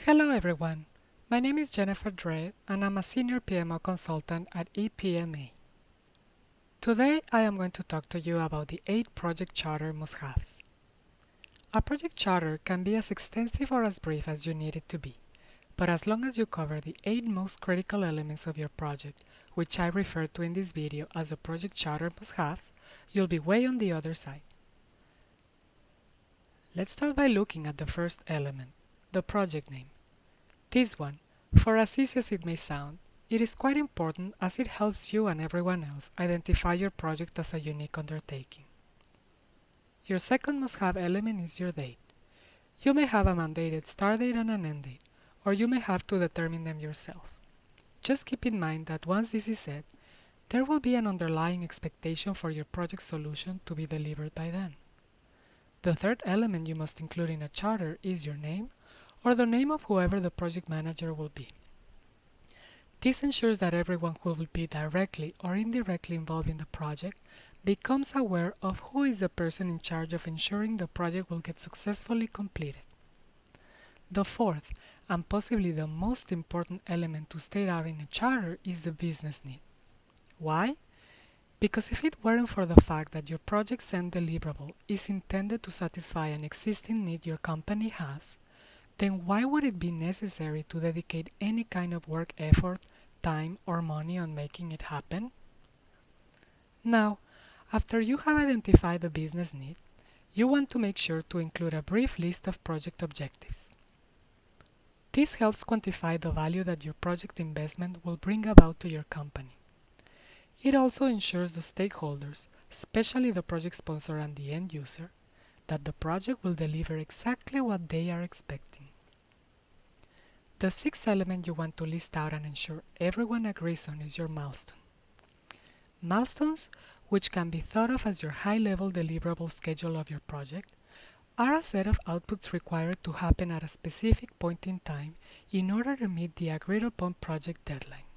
Hello everyone, my name is Jennifer Dre and I'm a Senior PMO Consultant at EPMA. Today I am going to talk to you about the 8 project charter must-haves. A project charter can be as extensive or as brief as you need it to be, but as long as you cover the 8 most critical elements of your project, which I refer to in this video as the project charter must-haves, you'll be way on the other side. Let's start by looking at the first element, the project name. This one, for as easy as it may sound, it is quite important as it helps you and everyone else identify your project as a unique undertaking. Your second must-have element is your date. You may have a mandated start date and an end date, or you may have to determine them yourself. Just keep in mind that once this is set, there will be an underlying expectation for your project solution to be delivered by then. The third element you must include in a charter is your name, or the name of whoever the project manager will be. This ensures that everyone who will be directly or indirectly involved in the project becomes aware of who is the person in charge of ensuring the project will get successfully completed. The fourth, and possibly the most important element to state out in a charter is the business need. Why? Because if it weren't for the fact that your project's end deliverable is intended to satisfy an existing need your company has, then why would it be necessary to dedicate any kind of work effort, time, or money on making it happen? Now, after you have identified the business need, you want to make sure to include a brief list of project objectives. This helps quantify the value that your project investment will bring about to your company. It also ensures the stakeholders, especially the project sponsor and the end user, that the project will deliver exactly what they are expecting. The sixth element you want to list out and ensure everyone agrees on is your milestone. Milestones, which can be thought of as your high-level deliverable schedule of your project, are a set of outputs required to happen at a specific point in time in order to meet the agreed-upon project deadline.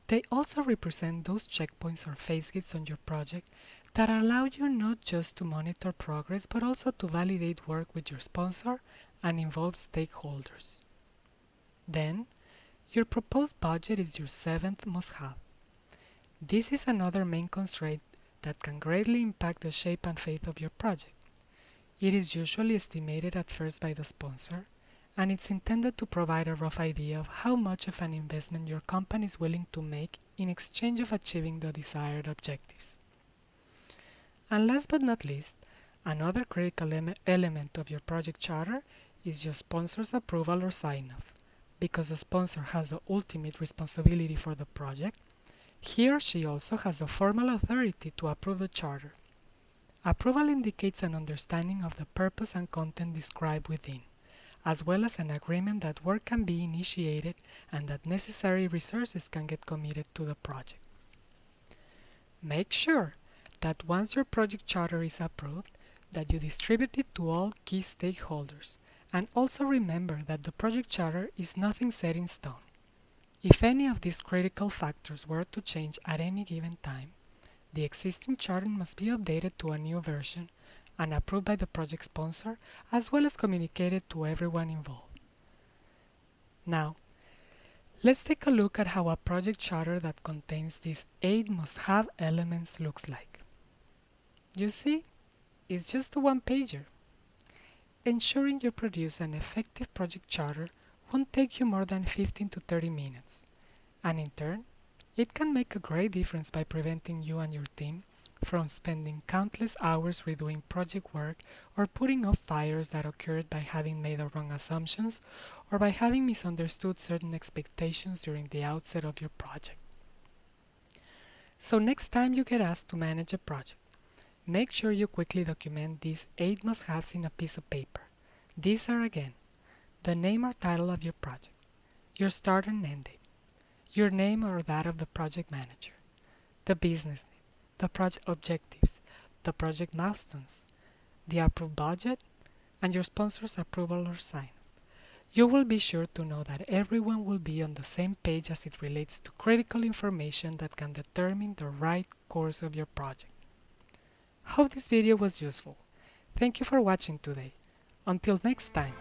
They also represent those checkpoints or phase gates on your project that allow you not just to monitor progress but also to validate work with your sponsor and involved stakeholders. Then, your proposed budget is your seventh must-have. This is another main constraint that can greatly impact the shape and fate of your project. It is usually estimated at first by the sponsor, and it's intended to provide a rough idea of how much of an investment your company is willing to make in exchange of achieving the desired objectives. And last but not least, another critical element of your project charter is your sponsor's approval or sign-off. Because the sponsor has the ultimate responsibility for the project, he or she also has the formal authority to approve the charter. Approval indicates an understanding of the purpose and content described within, as well as an agreement that work can be initiated and that necessary resources can get committed to the project. Make sure that once your project charter is approved, that you distribute it to all key stakeholders, and also remember that the project charter is nothing set in stone. If any of these critical factors were to change at any given time, the existing charter must be updated to a new version and approved by the project sponsor, as well as communicated to everyone involved. Now, let's take a look at how a project charter that contains these 8 must-have elements looks like. You see, it's just a one-pager. Ensuring you produce an effective project charter won't take you more than 15 to 30 minutes, and in turn, it can make a great difference by preventing you and your team from spending countless hours redoing project work or putting off fires that occurred by having made the wrong assumptions or by having misunderstood certain expectations during the outset of your project. So next time you get asked to manage a project, make sure you quickly document these 8 must-haves in a piece of paper. These are again, the name or title of your project, your start and end date, your name or that of the project manager, the business need, the project objectives, the project milestones, the approved budget, and your sponsor's approval or sign. You will be sure to know that everyone will be on the same page as it relates to critical information that can determine the right course of your project. Hope this video was useful. Thank you for watching today. Until next time.